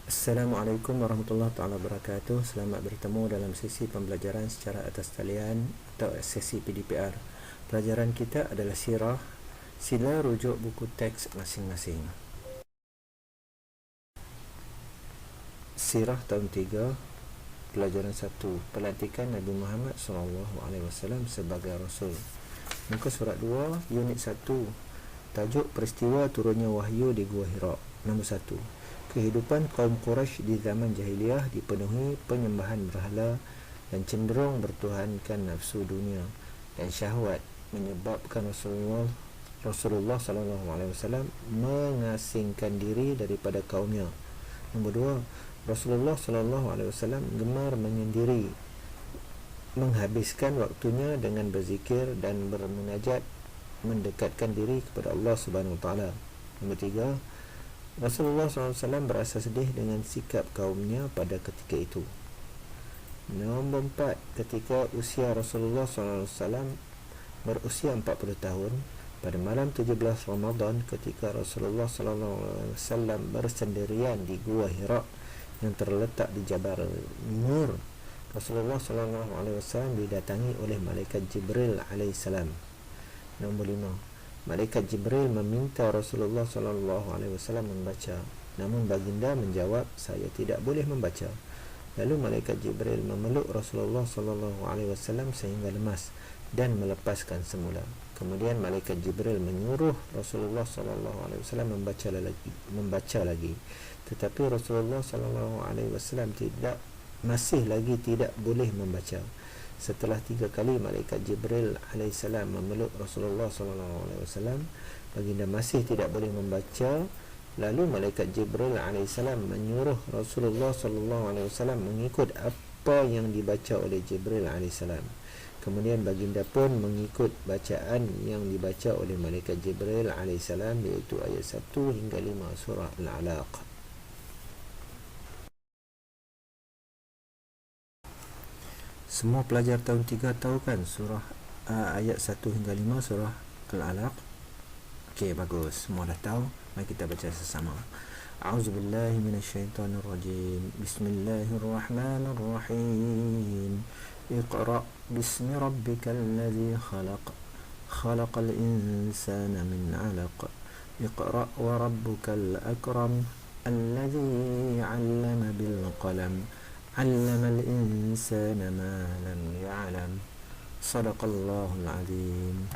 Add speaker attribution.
Speaker 1: Assalamualaikum warahmatullahi taala wabarakatuh. Selamat bertemu dalam sesi pembelajaran secara atas talian atau sesi PDPR. Pelajaran kita adalah sirah. Sila rujuk buku teks masing-masing. Sirah tahun 3, pelajaran 1, pelantikan Nabi Muhammad SAW sebagai Rasul. Muka surat 2, unit 1, tajuk peristiwa turunnya wahyu di Gua Hira. Nombor 1, kehidupan kaum Quraisy di zaman jahiliyah dipenuhi penyembahan berhala dan cenderung bertuhankan nafsu dunia dan syahwat, menyebabkan Rasulullah SAW mengasingkan diri daripada kaumnya. Nombor 2, Rasulullah SAW gemar menyendiri, menghabiskan waktunya dengan berzikir dan bermunajat, mendekatkan diri kepada Allah Subhanahu Wa Taala. Nombor 3, Rasulullah SAW berasa sedih dengan sikap kaumnya pada ketika itu. Nombor 4, ketika usia Rasulullah SAW berusia 40 tahun, pada malam 17 Ramadan, ketika Rasulullah SAW bersendirian di Gua Hira yang terletak di Jabal Nur, Rasulullah SAW didatangi oleh malaikat Jibril alaihissalam. Nombor 5, malaikat Jibril meminta Rasulullah SAW membaca, namun baginda menjawab, saya tidak boleh membaca. Lalu malaikat Jibril memeluk Rasulullah SAW sehingga lemas dan melepaskan semula. Kemudian malaikat Jibril menyuruh Rasulullah SAW membaca lagi, tetapi Rasulullah SAW masih lagi tidak boleh membaca. Setelah 3 kali malaikat Jibril alaihissalam memeluk Rasulullah SAW, baginda masih tidak boleh membaca. Lalu malaikat Jibril alaihissalam menyuruh Rasulullah SAW mengikut apa yang dibaca oleh Jibril alaihissalam. Kemudian baginda pun mengikut bacaan yang dibaca oleh malaikat Jibril alaihissalam, iaitu ayat 1 hingga 5 surah Al-Alaq. Semua pelajar tahun 3 tahu kan surah ayat 1 hingga 5 surah Al-Alaq? Okey, bagus. Semua dah tahu. Mari kita baca bersama. A'udzubillahi minasyaitonirrajim. Bismillahirrahmanirrahim. Iqra' bismi rabbikal ladzi khalaq. Khalaqal insana min 'alaq. Iqra' wa rabbukal akram. Alladzi 'allama bil qalam. 'Allamal insana ma lam ya'lam. Shadaqallahul 'azim.